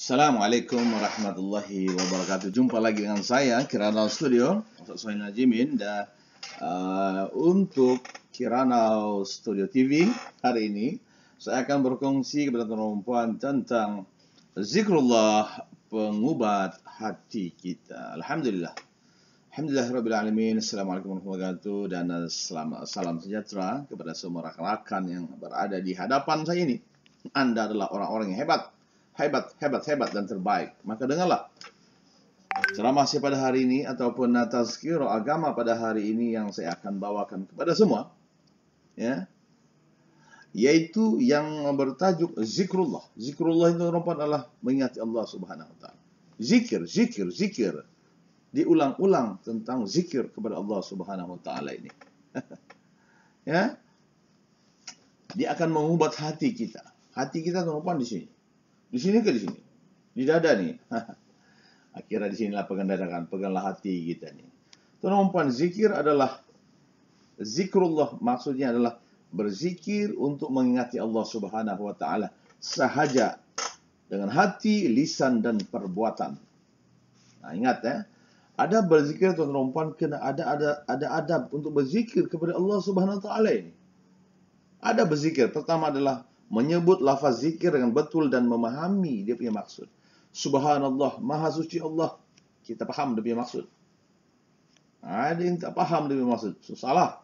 Assalamualaikum warahmatullahi wabarakatuh. Jumpa lagi dengan saya Kiranau Studio, Ustaz Sohail Najimin, dan untuk Kiranau Studio TV hari ini saya akan berkongsi kepada teman-teman tentang zikrullah, pengubat hati kita. Alhamdulillah. Alhamdulillahirabbil alamin. Assalamualaikum warahmatullahi wabarakatuh, dan salam sejahtera kepada semua rakan-rakan yang berada di hadapan saya ini. Anda adalah orang-orang yang hebat dan terbaik. Maka dengarlah ceramah saya pada hari ini ataupun tazkirah agama pada hari ini yang saya akan bawakan kepada semua, ya, yaitu yang bertajuk zikrullah. Zikrullah itu adalah mengingati Allah Subhanahu wa taala. Zikir. Diulang-ulang tentang zikir kepada Allah Subhanahu wa taala ini. Ya. Dia akan mengubat hati kita. Hati kita teman-teman di sini. Di sini ke di sini? Di dada nih. Akhirnya di sinilah pegang dadakan, peganglah hati kita nih. Teman-teman, zikir adalah zikrullah, maksudnya adalah berzikir untuk mengingati Allah Subhanahu wa taala sahaja dengan hati, lisan dan perbuatan. Nah, ingat ya. Ada berzikir teman-teman, kena ada adab untuk berzikir kepada Allah Subhanahu wa taala ini. Ada berzikir, pertama adalah menyebut lafaz zikir dengan betul dan memahami dia punya maksud. Subhanallah, maha suci Allah. Kita paham dia punya maksud. Ada yang tak paham dia punya maksud. Susahlah.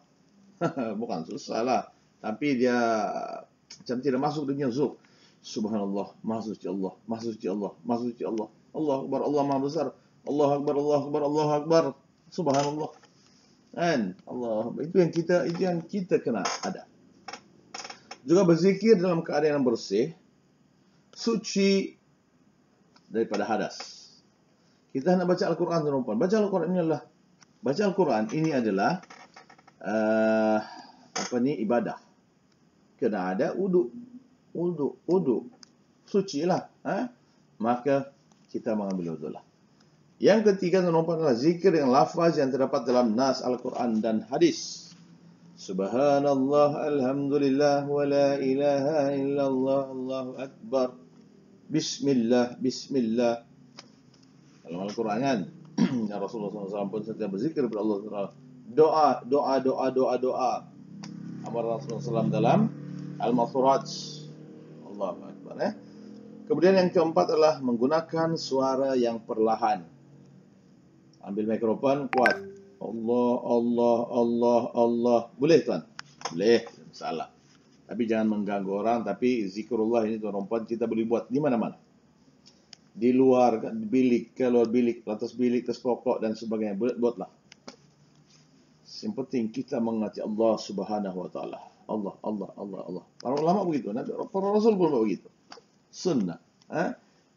Bukan susahlah. Tapi dia macam tidak masuk dia punya zuk. Subhanallah, maha suci Allah. Maha suci Allah. Maha suci Allah. Allah Akbar, Allah maha besar. Allah Akbar, Allah Akbar, Allah Akbar. Subhanallah. Dan Allah, itu yang kita kena ada. Juga berzikir dalam keadaan yang bersih, suci daripada hadas. Kita hendak baca Al-Quran, teman-teman. Baca Al-Quran ini adalah ibadah. Kena ada wudu. Suci lah. Maka kita mengambil wudu lah. Yang ketiga, teman-teman, adalah zikir dengan lafaz yang terdapat dalam nas Al-Quran dan hadis. Subhanallah, alhamdulillah, wa la ilaha illallah, Allahu Akbar. Bismillah. Dalam Al-Quran kan, ya Rasulullah SAW pun setiap berzikir kepada Allah SWT. Doa. Amar Rasulullah SAW dalam Al-Ma'thurat. Allahu Akbar. Kemudian yang keempat adalah menggunakan suara yang perlahan. Ambil mikrofon kuat. Allah. Boleh tuan? Boleh, salah. Tapi jangan mengganggu orang. Tapi zikrullah ini tuan-tuan kita boleh buat di mana-mana. Di luar, di bilik, keluar bilik, atas bilik, atas pokok dan sebagainya. Buatlah. Yang penting kita mengingati Allah Subhanahu wa taala. Allah. Para ulama begitu, para rasul pun begitu. Sunnah.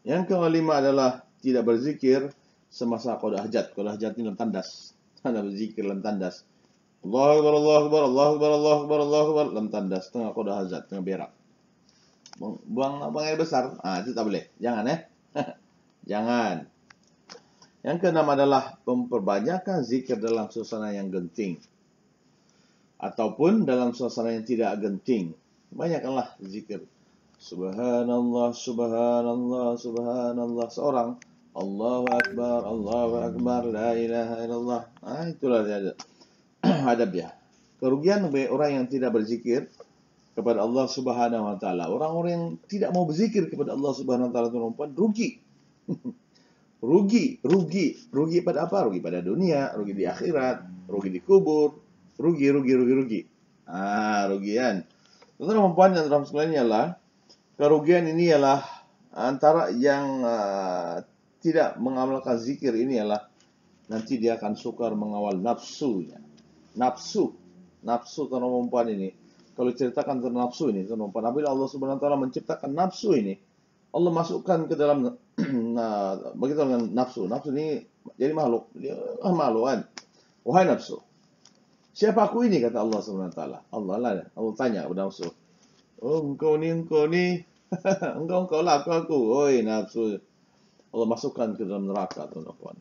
Yang kelima adalah tidak berzikir semasa qada hajat. Qada hajat ini dalam tandas. Anda berzikir dalam tandas. Allahu Akbar dalam tandas, tengah qada hajat, tengah berak. Buang air besar. Itu tak boleh. Jangan Jangan. Yang keenam adalah memperbanyakkan zikir dalam suasana yang genting ataupun dalam suasana yang tidak genting. Banyakkanlah zikir. Subhanallah seorang. Allahu Akbar, la ilaha illallah. Itulah dia adab dia. Kerugian bagi orang yang tidak berzikir kepada Allah Subhanahu wa taala. Orang-orang yang tidak mau berzikir kepada Allah Subhanahu wa taala itu rugi. Rugi pada apa? Rugi pada dunia, rugi di akhirat, rugi di kubur, rugi. Rugian. Teman-teman yang dalam sekalian ialah kerugian ini ialah antara yang tidak mengamalkan zikir ini ialah nanti dia akan sukar mengawal nafsunya. Nafsu teman-teman ini. Kalau ceritakan tentang nafsu ini, teman-teman, apabila Allah Subhanahu wa taala menciptakan nafsu ini, Allah masukkan ke dalam begitu dengan nafsu. Nafsu ini jadi makhluk. Dia makhlukan. Wahai nafsu, siapa aku ini, kata Allah Subhanahu wa taala. Allah tanya kepada nafsu. Engkau ni engkau lah aku. Oi nafsu. Allah masukkan ke dalam neraka, teman-teman.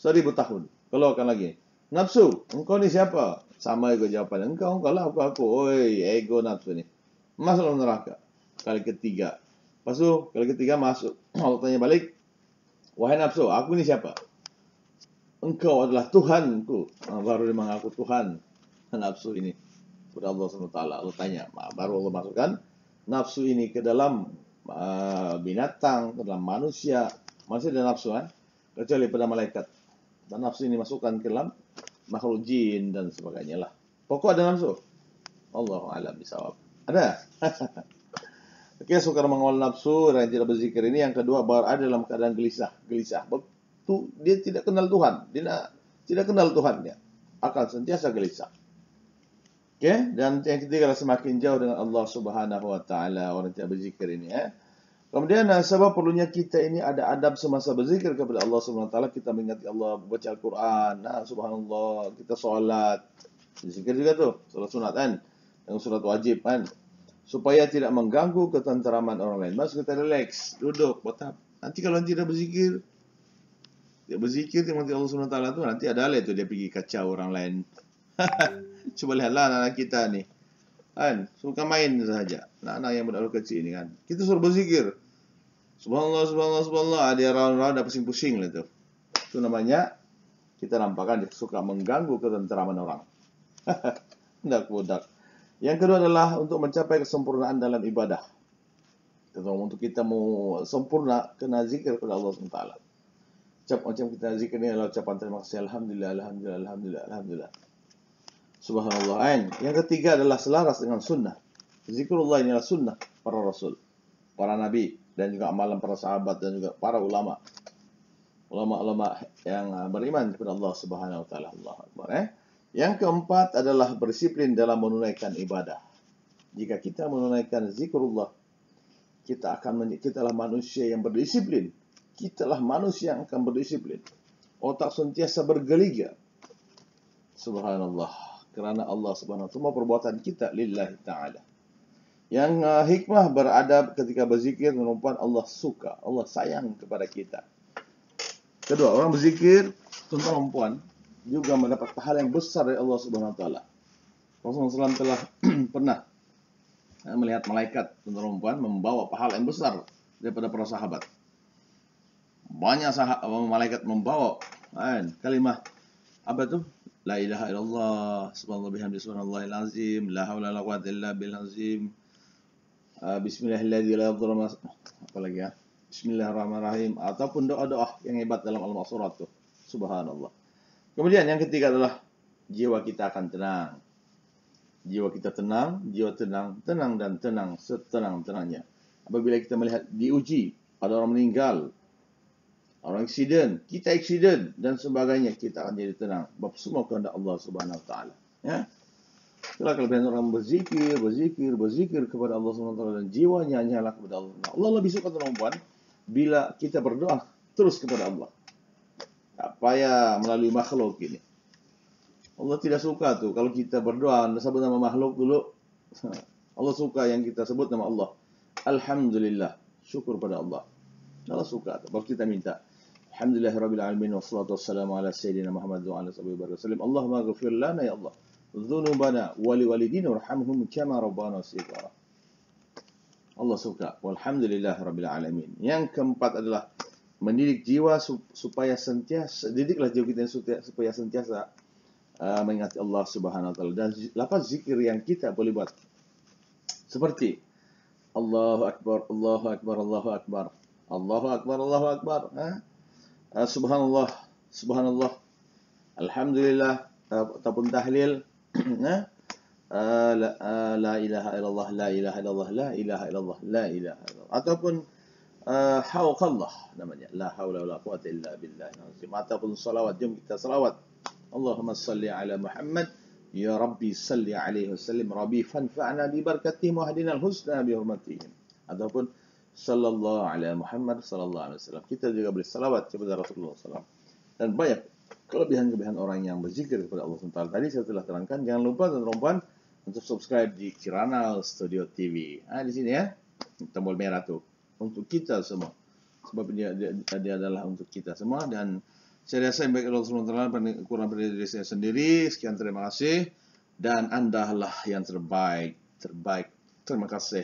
1000 tahun. Keluarkan lagi. Nafsu, engkau ni siapa? Sama juga jawapan. Engkau lah aku. Oi, ego nafsu ni. Masuk dalam neraka. Kali ketiga. Lepas tu, kali ketiga masuk. Allah tanya balik, wahai nafsu, aku ini siapa? Engkau adalah Tuhanku. Baru dia mengaku Tuhan nafsu ini kepada Allah SWT. Allah tanya, baru Allah masukkan nafsu ini ke dalam binatang, ke dalam manusia. Manusia ada nafsu kan? Kecuali pada malaikat. Dan nafsu ini masukkan ke dalam makhluk jin dan sebagainya lah. Pokok ada nafsu. Allahu a'lam bishawab. Ada? Oke, sukar mengawal nafsu dan tidak berzikir ini. Yang kedua, berada dalam keadaan gelisah. Dia tidak kenal Tuhan. Dia tidak kenal Tuhannya. Akan sentiasa gelisah. Oke, dan yang ketiga adalah semakin jauh dengan Allah Subhanahu wa taala orang tidak berzikir ini ya. Kemudian sebab perlunya kita ini ada adab semasa berzikir kepada Allah Subhanahu wa taala, kita mengingati Allah, baca Al-Qur'an, subhanallah, kita solat. Zikir juga tuh, solat sunat kan, yang solat wajib kan. Supaya tidak mengganggu ketenteraman orang lain. Mas kita relax, duduk, botak. Nanti kalau tidak berzikir, dia berzikir dengan Allah Subhanahu wa taala tuh nanti ada lah itu dia pergi kacau orang lain. Coba lihatlah anak-anak kita nih. Kan, suka main saja. Anak-anak yang budak kecil ini kan. Kita suruh berzikir. Subhanallah, subhanallah, subhanallah. Dia round-round, ada pusing-pusing lah itu. Itu namanya kita nampakkan dia suka mengganggu ketenteraman orang. Budak-budak. Yang kedua adalah untuk mencapai kesempurnaan dalam ibadah. Untuk kita mau sempurna, kena zikir kepada Allah SWT. Macam kita zikir ini adalah ucapan terima kasih. Alhamdulillah, alhamdulillah, alhamdulillah, alhamdulillah. Subhanallah. Yang ketiga adalah selaras dengan sunnah. Zikrullah ini adalah sunnah para rasul, para nabi, dan juga amalan para sahabat dan juga para ulama. Ulama-ulama yang beriman kepada Allah Subhanahu wa taala. Allahu Akbar. Yang keempat adalah berdisiplin dalam menunaikan ibadah. Jika kita menunaikan zikrullah, kitalah manusia yang berdisiplin. Kitalah manusia yang akan berdisiplin. Otak sentiasa bergeliga. Subhanallah. Kerana Allah Subhanahu wa taala, semua perbuatan kita lillahi ta'ala. Yang hikmah beradab ketika berzikir merupakan Allah suka, Allah sayang kepada kita. Kedua, orang berzikir, tuan-tuan dan puan, juga mendapat pahala yang besar dari Allah Subhanahu wa taala. Rasulullah SAW telah pernah melihat malaikat, tuan-tuan dan puan, membawa pahala yang besar daripada para sahabat. Banyak malaikat membawa kalimah apa itu? La ilaha illallah, subhanallah bihamdi subhanallahil azim, la haula wala quwwata illa billahil azim. Bismillahirrahmanirrahim, la yadhurru apa lagi ya? Bismillahirrahmanirrahim, ataupun doa-doa yang hebat dalam al-surat tuh. Subhanallah. Kemudian yang ketiga adalah jiwa kita akan tenang. Jiwa kita tenang, jiwa tenang dan tenang setenang-tenangnya. Apabila kita melihat diuji, ada orang meninggal, orang aksiden, kita aksiden dan sebagainya, kita akan jadi tenang. Sebab semua kehendak Allah Subhanahu wa taala. Ya. Itulah kelebihan orang berzikir kepada Allah Subhanahu wa taala dan jiwanya hanyalah kepada Allah. Allah lebih suka perempuan bila kita berdoa terus kepada Allah. Tak payah melalui makhluk ini. Allah tidak suka tuh kalau kita berdoa sebut nama makhluk dulu. Allah suka yang kita sebut nama Allah. Alhamdulillah, syukur pada Allah. Allah suka tuh. Baru kita minta Alhamdulillahirabbil alamin wassalatu wassalamu ala sayyidina Muhammad wa ala sahbihi wasallam. Allahumma ighfir lana ya Allah dzunubana wa liwalidina warhamhum kama rabbana shighara. Allah suka. Walhamdulillahirabbil alamin. Yang keempat adalah mendidik jiwa supaya sentiasa, didiklah jiwa kita supaya sentiasa mengingati Allah Subhanahu wa taala, dan lafaz zikir yang kita boleh buat seperti Allahu akbar, Allahu akbar, Allahu akbar, Allahu akbar, Allahu akbar, subhanallah, subhanallah, alhamdulillah, ataupun tahlil, la ilaha illallah, la ilaha illallah, la ilaha illallah, la ilaha illallah, ataupun hauqallah namanya, la haula wala quwata illa billah, ataupun salawat, jom kita salawat. Allahumma salli ala Muhammad, ya Rabbi salli alaihi wasallim, Rabbi fanfa'na bi barakatihim wa hadina al-husna bi hurmatihim. Ataupun sallallahu ala Muhammad sallallahu alaihi wasallam. Kita juga boleh salawat kepada Rasulullah SAW. Dan banyak kelebihan-kelebihan orang yang berzikir kepada Allah SWT. Tadi saya telah terangkan. Jangan lupa teman-teman untuk subscribe di Kirana Studio TV. Di sini ya, tombol merah tuh untuk kita semua. Sebab dia adalah untuk kita semua. Dan saya rasa yang baik Allah SWT kurang dari diri saya sendiri. Sekian, terima kasih. Dan Anda lah yang terbaik. Terima kasih.